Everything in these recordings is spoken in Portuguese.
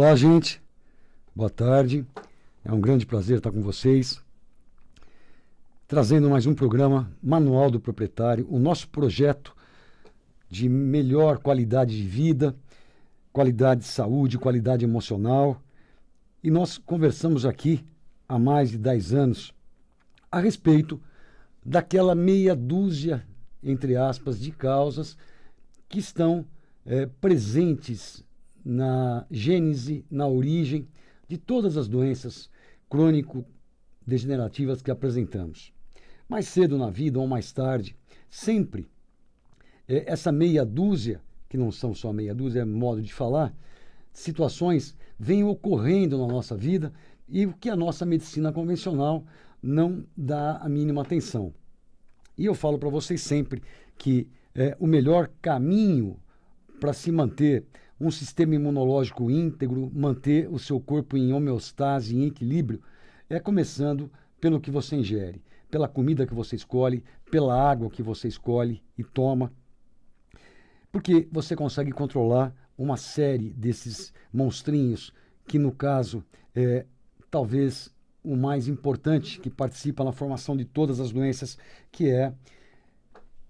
Olá, gente. Boa tarde. É um grande prazer estar com vocês, trazendo mais um programa Manual do Proprietário, o nosso projeto de melhor qualidade de vida, qualidade de saúde, qualidade emocional. E nós conversamos aqui há mais de 10 anos a respeito daquela meia dúzia, entre aspas, de causas que estão presentes na gênese, na origem de todas as doenças crônico-degenerativas que apresentamos. Mais cedo na vida ou mais tarde, sempre essa meia dúzia, que não são só meia dúzia, é modo de falar, situações vêm ocorrendo na nossa vida e o que a nossa medicina convencional não dá a mínima atenção. E eu falo para vocês sempre que o melhor caminho para se manter um sistema imunológico íntegro, manter o seu corpo em homeostase, em equilíbrio, é começando pelo que você ingere, pela comida que você escolhe, pela água que você escolhe e toma, porque você consegue controlar uma série desses monstrinhos que, no caso, talvez o mais importante que participa na formação de todas as doenças, que é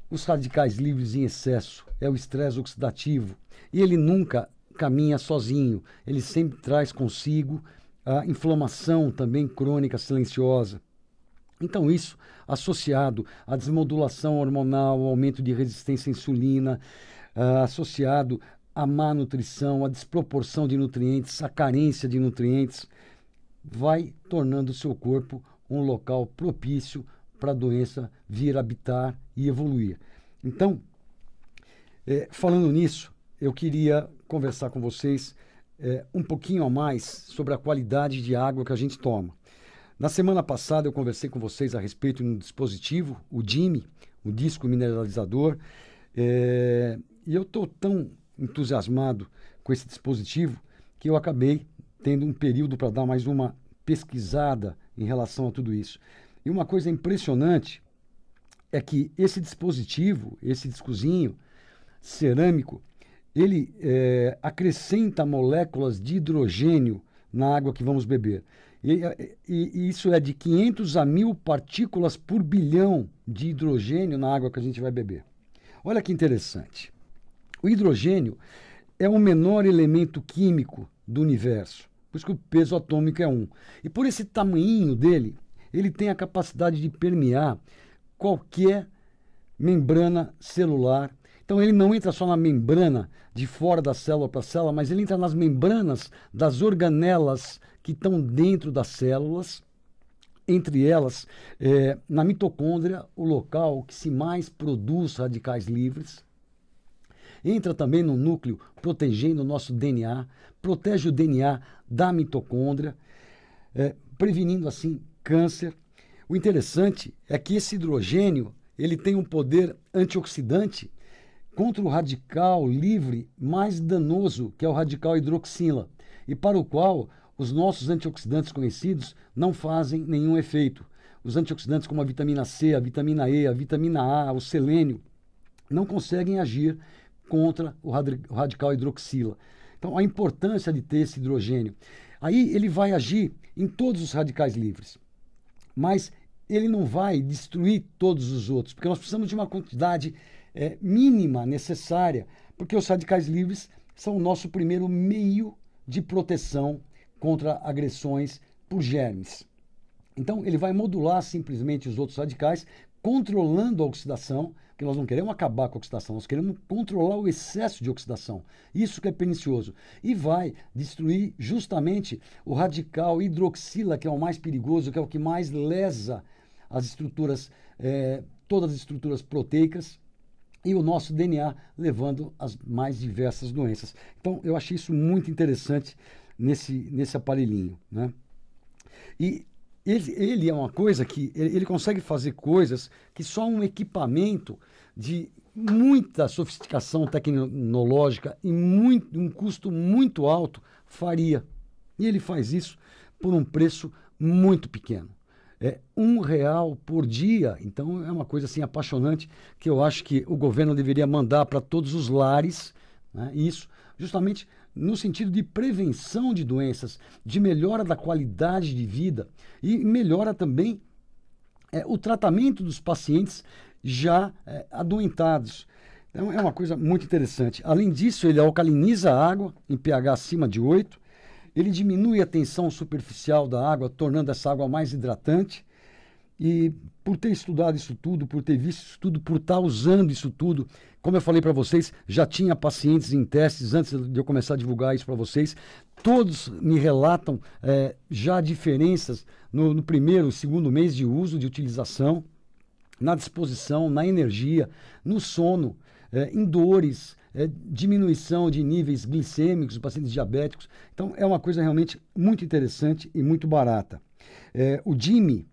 os radicais livres em excesso, é o estresse oxidativo. E ele nunca caminha sozinho, ele sempre traz consigo a inflamação também crônica silenciosa. Então isso, associado à desmodulação hormonal, ao aumento de resistência à insulina, associado à má nutrição, à desproporção de nutrientes, à carência de nutrientes, vai tornando o seu corpo um local propício para a doença vir habitar e evoluir. Então, falando nisso, eu queria conversar com vocês um pouquinho a mais sobre a qualidade de água que a gente toma. Na semana passada eu conversei com vocês a respeito de um dispositivo, o DIME, um disco mineralizador, e eu estou tão entusiasmado com esse dispositivo que eu acabei tendo um período para dar mais uma pesquisada em relação a tudo isso. E uma coisa impressionante é que esse dispositivo, esse discozinho cerâmico, ele acrescenta moléculas de hidrogênio na água que vamos beber. E isso é de 500 a 1000 partículas por bilhão de hidrogênio na água que a gente vai beber. Olha que interessante. O hidrogênio é o menor elemento químico do universo, por isso que o peso atômico é 1. E por esse tamanhinho dele, ele tem a capacidade de permear qualquer membrana celular. Então ele não entra só na membrana de fora da célula para a célula, mas ele entra nas membranas das organelas que estão dentro das células, entre elas, na mitocôndria, o local que se mais produz radicais livres. Entra também no núcleo, protegendo o nosso DNA, protege o DNA da mitocôndria, prevenindo assim câncer. O interessante é que esse hidrogênio ele tem um poder antioxidante contra o radical livre mais danoso, que é o radical hidroxila, e para o qual os nossos antioxidantes conhecidos não fazem nenhum efeito. Os antioxidantes como a vitamina C, a vitamina E, a vitamina A, o selênio, não conseguem agir contra o radical hidroxila. Então, a importância de ter esse hidrogênio. Aí ele vai agir em todos os radicais livres, mas ele não vai destruir todos os outros, porque nós precisamos de uma quantidade mínima necessária, porque os radicais livres são o nosso primeiro meio de proteção contra agressões por germes. Então, ele vai modular simplesmente os outros radicais, controlando a oxidação, que nós não queremos acabar com a oxidação, nós queremos controlar o excesso de oxidação. Isso que é pernicioso. E vai destruir justamente o radical hidroxila, que é o mais perigoso, que é o que mais lesa as estruturas, todas as estruturas proteicas, e o nosso DNA, levando às mais diversas doenças. Então, eu achei isso muito interessante nesse aparelhinho, né? E ele é uma coisa que ele consegue fazer coisas que só um equipamento de muita sofisticação tecnológica e um custo muito alto faria. E ele faz isso por um preço muito pequeno. R$1 por dia. Então é uma coisa assim apaixonante que eu acho que o governo deveria mandar para todos os lares, né, isso, justamente no sentido de prevenção de doenças, de melhora da qualidade de vida e melhora também o tratamento dos pacientes já adoentados. Então é uma coisa muito interessante. Além disso, ele alcaliniza a água em pH acima de 8, ele diminui a tensão superficial da água, tornando essa água mais hidratante. E por ter estudado isso tudo, por ter visto isso tudo, por estar usando isso tudo, como eu falei para vocês, já tinha pacientes em testes antes de eu começar a divulgar isso para vocês. Todos me relatam já diferenças no primeiro, segundo mês de uso, de utilização, na disposição, na energia, no sono, em dores, diminuição de níveis glicêmicos dos pacientes diabéticos. Então é uma coisa realmente muito interessante e muito barata. O Jimmy,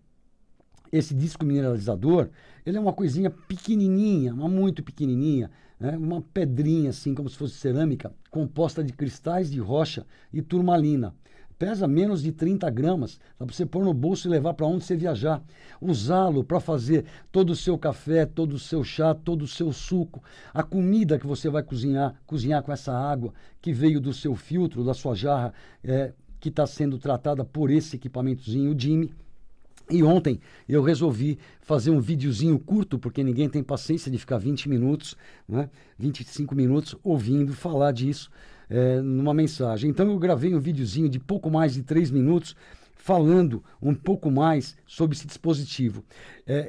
esse disco mineralizador, ele é uma coisinha pequenininha, mas muito pequenininha, né? Uma pedrinha assim, como se fosse cerâmica, composta de cristais de rocha e turmalina. Pesa menos de 30 gramas, dá para você pôr no bolso e levar para onde você viajar. Usá-lo para fazer todo o seu café, todo o seu chá, todo o seu suco, a comida que você vai cozinhar com essa água que veio do seu filtro, da sua jarra, que está sendo tratada por esse equipamentozinho, o Jimmy. E ontem eu resolvi fazer um videozinho curto, porque ninguém tem paciência de ficar 20 minutos, né, 25 minutos ouvindo falar disso numa mensagem. Então eu gravei um videozinho de pouco mais de 3 minutos, falando um pouco mais sobre esse dispositivo.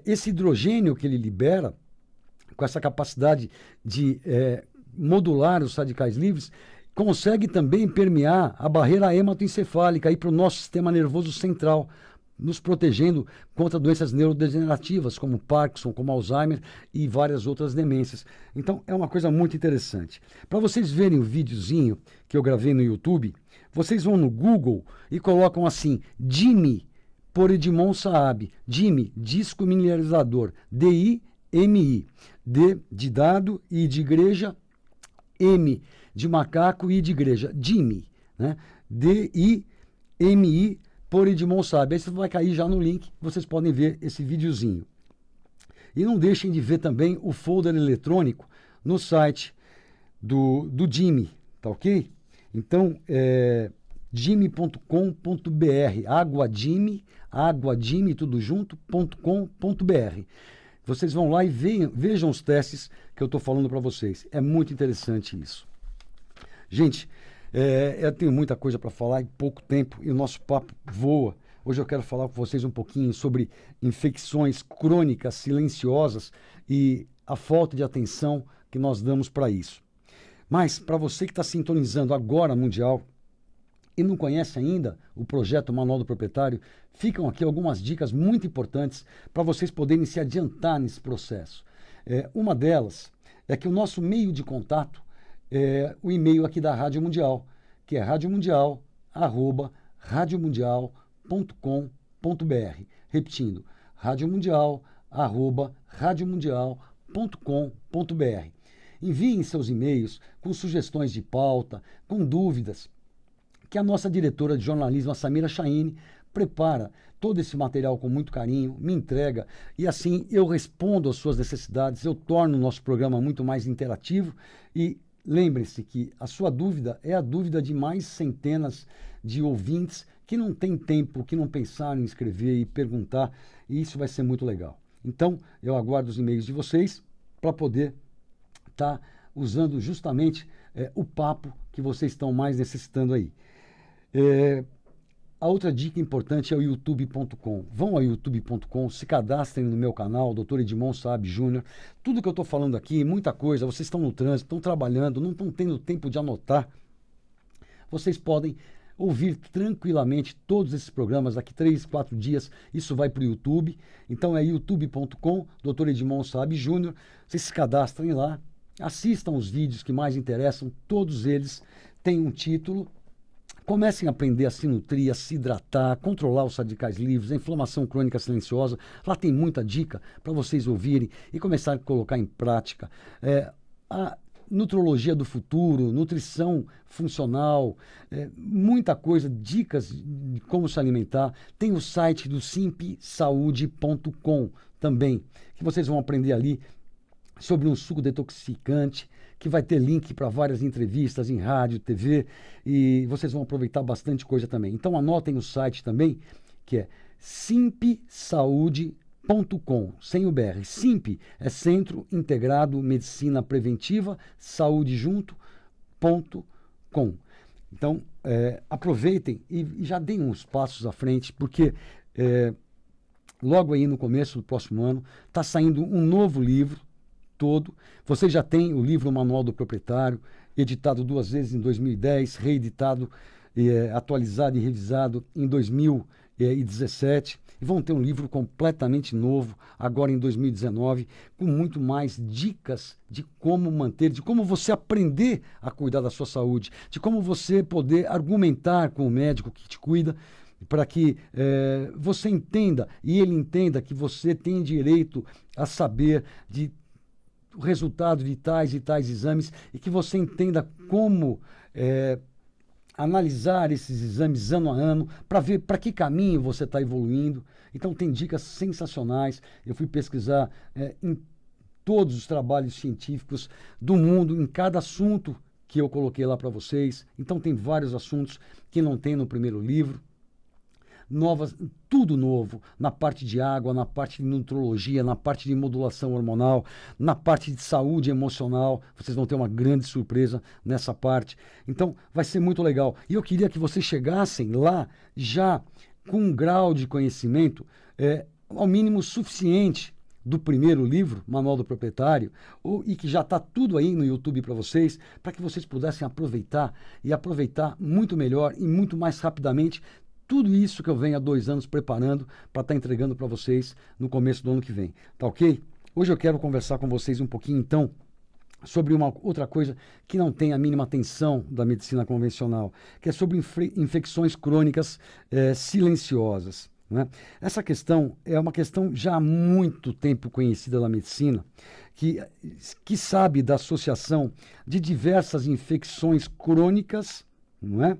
Esse hidrogênio que ele libera, com essa capacidade de modular os radicais livres, consegue também permear a barreira hematoencefálica para o nosso sistema nervoso central, nos protegendo contra doenças neurodegenerativas, como Parkinson, como Alzheimer e várias outras demências. Então, é uma coisa muito interessante. Para vocês verem o videozinho que eu gravei no YouTube, vocês vão no Google e colocam assim, Jimmy, por Edmond Saab. Jimmy, disco mineralizador, D-I-M-I. D de dado, I de igreja, M de macaco, I de igreja. Jimmy, né? D-I-M-I, por Edmond Saab. Aí você vai cair já no link, vocês podem ver esse videozinho. E não deixem de ver também o folder eletrônico no site do Jimmy, tá ok? Então, jimmy.com.br, aguajimmy, tudo junto.com.br. Vocês vão lá e vejam os testes que eu estou falando para vocês. É muito interessante isso. Gente, eu tenho muita coisa para falar em pouco tempo e o nosso papo voa. Hoje eu quero falar com vocês um pouquinho sobre infecções crônicas silenciosas e a falta de atenção que nós damos para isso. Mas, para você que está sintonizando agora Mundial e não conhece ainda o projeto Manual do Proprietário, ficam aqui algumas dicas muito importantes para vocês poderem se adiantar nesse processo. Uma delas é que o nosso meio de contato o e-mail aqui da Rádio Mundial, que é radiomundial@radiomundial.com.br. Repetindo, radiomundial@radiomundial.com.br. Enviem seus e-mails com sugestões de pauta, com dúvidas, que a nossa diretora de jornalismo, a Samira Chahine, prepara todo esse material com muito carinho, me entrega e assim eu respondo às suas necessidades, eu torno o nosso programa muito mais interativo e lembre-se que a sua dúvida é a dúvida de mais centenas de ouvintes que não têm tempo, que não pensaram em escrever e perguntar, e isso vai ser muito legal. Então, eu aguardo os e-mails de vocês para poder estar usando justamente o papo que vocês estão mais necessitando aí. A outra dica importante é o youtube.com. Vão ao youtube.com, se cadastrem no meu canal, Dr. Edmond Saab Júnior. Tudo que eu estou falando aqui, muita coisa, vocês estão no trânsito, estão trabalhando, não estão tendo tempo de anotar. Vocês podem ouvir tranquilamente todos esses programas daqui 3, 4 dias. Isso vai para o YouTube. Então é youtube.com, Dr. Edmond Saab Júnior. Vocês se cadastrem lá, assistam os vídeos que mais interessam, todos eles têm um título. Comecem a aprender a se nutrir, a se hidratar, a controlar os radicais livres, a inflamação crônica silenciosa. Lá tem muita dica para vocês ouvirem e começarem a colocar em prática. A nutrologia do futuro, nutrição funcional, muita coisa, dicas de como se alimentar. Tem o site do simpsaude.com também, que vocês vão aprender ali sobre um suco detoxificante que vai ter link para várias entrevistas em rádio, TV, e vocês vão aproveitar bastante coisa também. Então anotem o site também, que é simpsaude.com, sem o BR. Simp é Centro Integrado Medicina Preventiva, Saúde Junto.com. Então, aproveitem e já deem uns passos à frente, porque logo aí no começo do próximo ano está saindo um novo livro todo. Você já tem o livro Manual do Proprietário, editado 2 vezes em 2010, reeditado, atualizado e revisado em 2017. E vão ter um livro completamente novo, agora em 2019, com muito mais dicas de como manter, de como você aprender a cuidar da sua saúde, de como você poder argumentar com o médico que te cuida, para que você entenda e ele entenda que você tem direito a saber o resultado de tais e tais exames e que você entenda como analisar esses exames ano a ano, para ver para que caminho você está evoluindo. Então tem dicas sensacionais. Eu fui pesquisar em todos os trabalhos científicos do mundo, em cada assunto que eu coloquei lá para vocês. Então tem vários assuntos que não tem no primeiro livro. Tudo novo, na parte de água, na parte de nutrologia, na parte de modulação hormonal, na parte de saúde emocional. Vocês vão ter uma grande surpresa nessa parte. Então, vai ser muito legal. E eu queria que vocês chegassem lá já com um grau de conhecimento ao mínimo suficiente do primeiro livro, Manual do Proprietário, e que já está tudo aí no YouTube para vocês, para que vocês pudessem aproveitar e aproveitar muito melhor e muito mais rapidamente tudo isso que eu venho há 2 anos preparando para estar entregando para vocês no começo do ano que vem. Tá ok? Hoje eu quero conversar com vocês um pouquinho, então, sobre uma outra coisa que não tem a mínima atenção da medicina convencional, que é sobre infecções crônicas silenciosas. Né? Essa questão é uma questão já há muito tempo conhecida na medicina, que sabe da associação de diversas infecções crônicas, não é?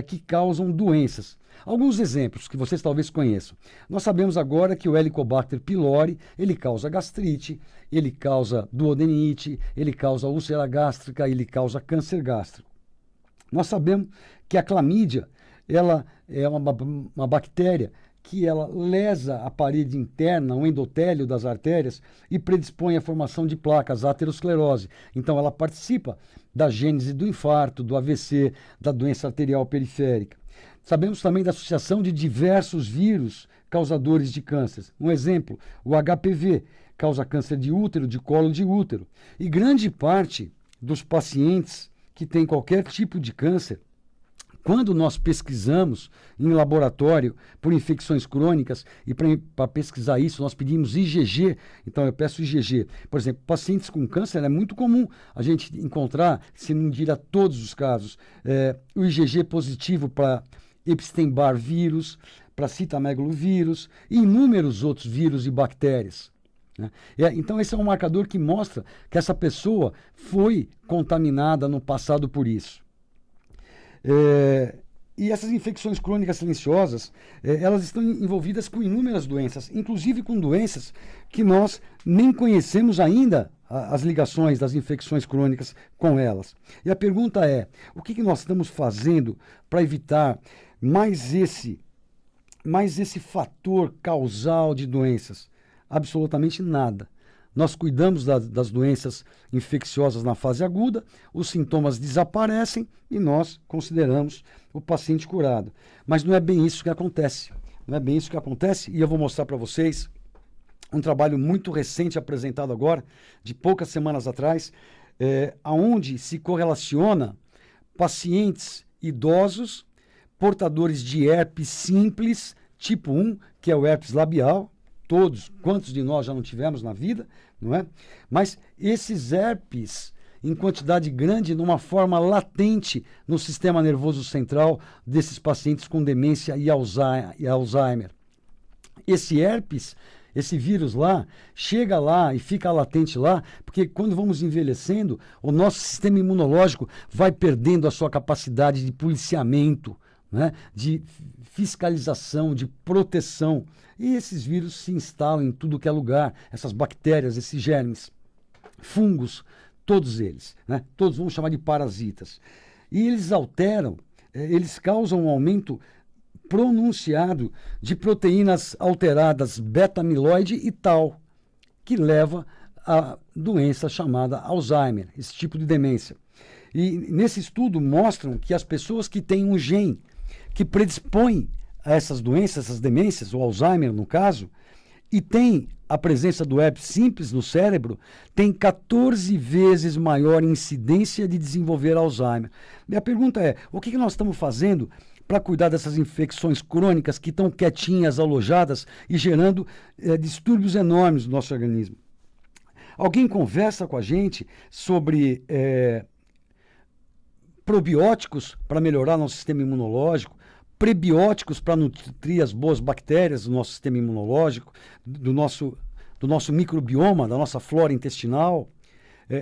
Que causam doenças. Alguns exemplos que vocês talvez conheçam. Nós sabemos agora que o Helicobacter pylori, ele causa gastrite, ele causa duodenite, ele causa úlcera gástrica, ele causa câncer gástrico. Nós sabemos que a clamídia, ela é uma bactéria que ela lesa a parede interna, o endotélio das artérias e predispõe à formação de placas, aterosclerose. Então ela participa da gênese do infarto, do AVC, da doença arterial periférica. Sabemos também da associação de diversos vírus causadores de câncer. Um exemplo, o HPV causa câncer de útero, de colo de útero. E grande parte dos pacientes que têm qualquer tipo de câncer, quando nós pesquisamos em laboratório por infecções crônicas, e para pesquisar isso nós pedimos IgG, então eu peço IgG. Por exemplo, pacientes com câncer é muito comum a gente encontrar, se não dirá todos os casos, o IgG positivo para Epstein-Barr vírus, para citamegalovírus e inúmeros outros vírus e bactérias. Né? Então esse é um marcador que mostra que essa pessoa foi contaminada no passado por isso. E essas infecções crônicas silenciosas, elas estão envolvidas com inúmeras doenças, inclusive com doenças que nós nem conhecemos ainda as ligações das infecções crônicas com elas. E a pergunta é, o que nós estamos fazendo para evitar mais esse fator causal de doenças? Absolutamente nada. Nós cuidamos das doenças infecciosas na fase aguda, os sintomas desaparecem e nós consideramos o paciente curado. Mas não é bem isso que acontece. Não é bem isso que acontece e eu vou mostrar para vocês um trabalho muito recente apresentado agora, de poucas semanas atrás, onde se correlaciona pacientes idosos, portadores de herpes simples, tipo 1, que é o herpes labial. Todos, quantos de nós já não tivemos na vida, não é? Mas esses herpes, em quantidade grande, numa forma latente no sistema nervoso central desses pacientes com demência e Alzheimer. Esse herpes, esse vírus lá, chega lá e fica latente lá, porque quando vamos envelhecendo, o nosso sistema imunológico vai perdendo a sua capacidade de policiamento, né? De fiscalização, de proteção. E esses vírus se instalam em tudo que é lugar, essas bactérias, esses germes, fungos, todos eles, né? Todos vamos chamar de parasitas. E eles alteram, eles causam um aumento pronunciado de proteínas alteradas beta-amiloide e tal, que leva a doença chamada Alzheimer, esse tipo de demência. E nesse estudo mostram que as pessoas que têm um gene que predispõe a essas doenças, essas demências, o Alzheimer no caso, e tem a presença do herpes simples no cérebro, tem 14 vezes maior incidência de desenvolver Alzheimer. Minha pergunta é, o que nós estamos fazendo para cuidar dessas infecções crônicas que estão quietinhas, alojadas e gerando distúrbios enormes no nosso organismo? Alguém conversa com a gente sobre probióticos para melhorar nosso sistema imunológico, prebióticos para nutrir as boas bactérias do nosso sistema imunológico, do nosso microbioma, da nossa flora intestinal.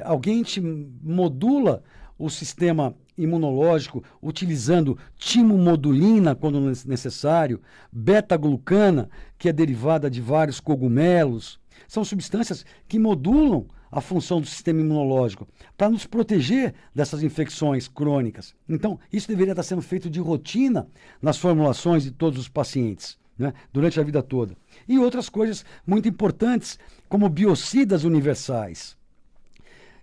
Alguém te modula o sistema imunológico utilizando timomodulina quando necessário, beta-glucana, que é derivada de vários cogumelos. São substâncias que modulam a função do sistema imunológico para nos proteger dessas infecções crônicas. Então, isso deveria estar sendo feito de rotina nas formulações de todos os pacientes, né, durante a vida toda. E outras coisas muito importantes, como biocidas universais.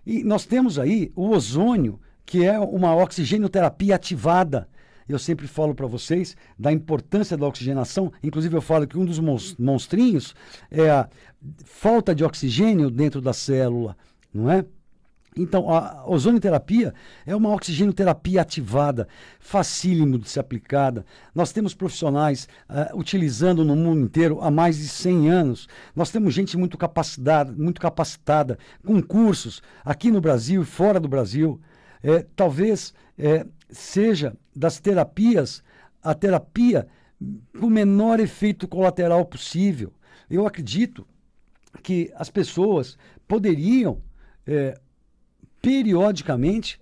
E nós temos aí o ozônio, que é uma oxigenoterapia ativada. Eu sempre falo para vocês da importância da oxigenação. Inclusive eu falo que um dos monstrinhos é a falta de oxigênio dentro da célula, não é? Então, a ozonioterapia é uma oxigenoterapia ativada, facílimo de ser aplicada. Nós temos profissionais utilizando no mundo inteiro há mais de 100 anos. Nós temos gente muito capacitada, com cursos aqui no Brasil e fora do Brasil. Talvez seja das terapias a terapia com o menor efeito colateral possível. Eu acredito que as pessoas poderiam periodicamente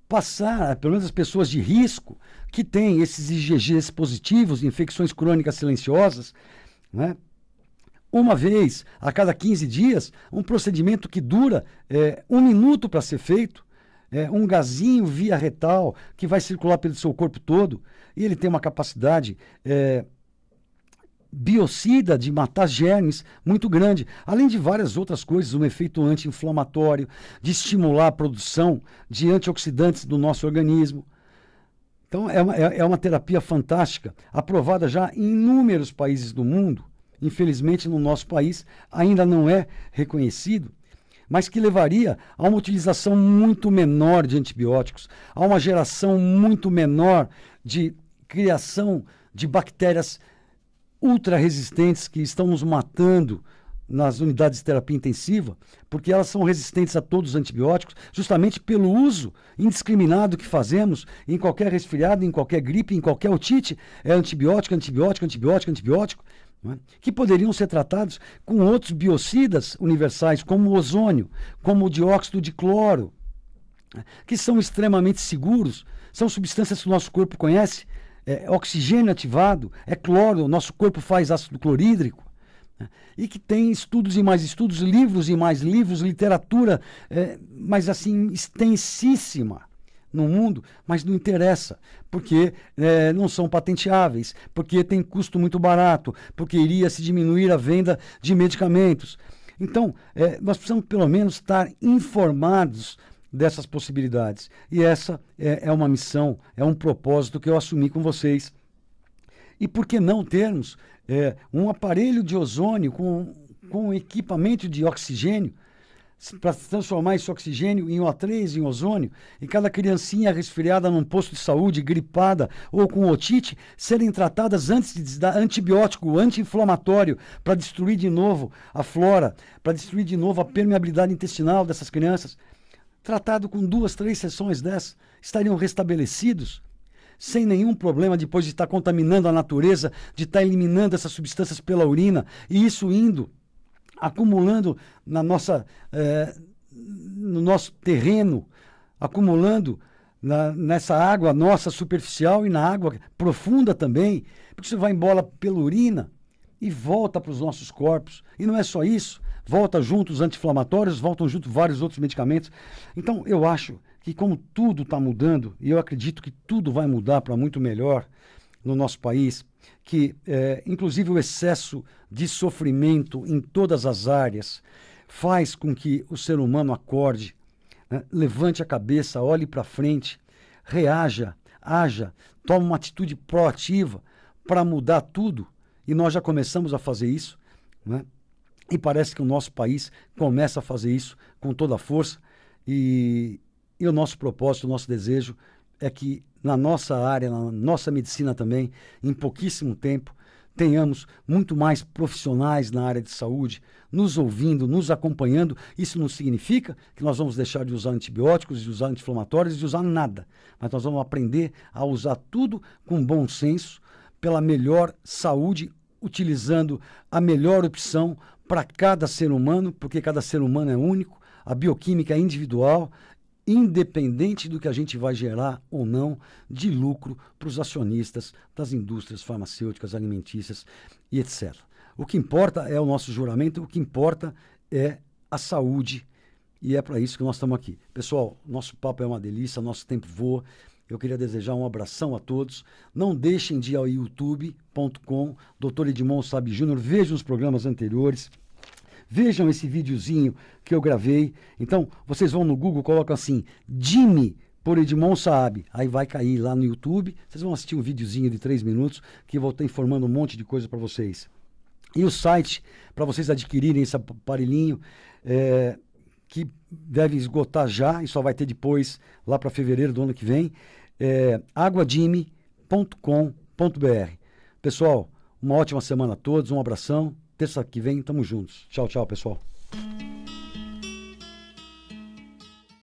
passar, pelo menos as pessoas de risco, que têm esses IgGs positivos, infecções crônicas silenciosas, né? Uma vez a cada 15 dias, um procedimento que dura 1 minuto para ser feito, um gazinho via retal que vai circular pelo seu corpo todo, e ele tem uma capacidade biocida de matar germes muito grande, além de várias outras coisas, um efeito anti-inflamatório, de estimular a produção de antioxidantes do nosso organismo. Então é uma terapia fantástica, aprovada já em inúmeros países do mundo. Infelizmente no nosso país ainda não é reconhecido, mas que levaria a uma utilização muito menor de antibióticos, a uma geração muito menor de criação de bactérias ultra resistentes que estão nos matando nas unidades de terapia intensiva, porque elas são resistentes a todos os antibióticos, justamente pelo uso indiscriminado que fazemos em qualquer resfriado, em qualquer gripe, em qualquer otite, antibiótico, que poderiam ser tratados com outros biocidas universais, como o ozônio, como o dióxido de cloro, que são extremamente seguros, são substâncias que o nosso corpo conhece, oxigênio ativado, cloro, o nosso corpo faz ácido clorídrico, e que tem estudos e mais estudos, livros e mais livros, literatura, mas assim, extensíssima no mundo, mas não interessa, porque não são patenteáveis, porque tem custo muito barato, porque iria se diminuir a venda de medicamentos. Então, nós precisamos pelo menos estar informados dessas possibilidades. E essa é uma missão, é um propósito que eu assumi com vocês. E por que não termos um aparelho de ozônio com equipamento de oxigênio, para transformar esse oxigênio em O3, em ozônio, e cada criancinha resfriada num posto de saúde, gripada ou com otite, serem tratadas antes de dar antibiótico, anti-inflamatório, para destruir de novo a flora, para destruir de novo a permeabilidade intestinal dessas crianças. Tratado com 2, 3 sessões dessas, estariam restabelecidos, sem nenhum problema depois de estar contaminando a natureza, de estar eliminando essas substâncias pela urina, e isso acumulando no nosso terreno, acumulando nessa água nossa superficial e na água profunda também, porque isso vai embora pela urina e volta para os nossos corpos. E não é só isso, volta junto os anti-inflamatórios, voltam junto vários outros medicamentos. Então, eu acho que como tudo está mudando, e eu acredito que tudo vai mudar para muito melhor no nosso país, que inclusive o excesso de sofrimento em todas as áreas faz com que o ser humano acorde, né? Levante a cabeça, olhe para frente, reaja, haja, tome uma atitude proativa para mudar tudo. E nós já começamos a fazer isso, né? E parece que o nosso país começa a fazer isso com toda a força. E o nosso propósito, o nosso desejo é que na nossa área, na nossa medicina também, em pouquíssimo tempo, tenhamos muito mais profissionais na área de saúde, nos ouvindo, nos acompanhando. Isso não significa que nós vamos deixar de usar antibióticos, de usar anti-inflamatórios, de usar nada. Mas nós vamos aprender a usar tudo com bom senso, pela melhor saúde, utilizando a melhor opção para cada ser humano, porque cada ser humano é único, a bioquímica é individual, independente do que a gente vai gerar ou não de lucro para os acionistas das indústrias farmacêuticas, alimentícias e etc. O que importa é o nosso juramento, o que importa é a saúde, e é para isso que nós estamos aqui. Pessoal, nosso papo é uma delícia, nosso tempo voa. Eu queria desejar um abração a todos. Não deixem de ir ao youtube.com, Dr. Edmond Saab Júnior, vejam os programas anteriores. Vejam esse videozinho que eu gravei. Então, vocês vão no Google, colocam assim, Jimmy por Edmond Saab. Aí vai cair lá no YouTube. Vocês vão assistir um videozinho de 3 minutos que eu vou estar informando um monte de coisa para vocês. E o site, para vocês adquirirem esse aparelhinho, que deve esgotar já e só vai ter depois, lá para fevereiro do ano que vem, aguajimmy.com.br. Pessoal, uma ótima semana a todos, um abração. Terça que vem, tamo juntos. Tchau, tchau, pessoal.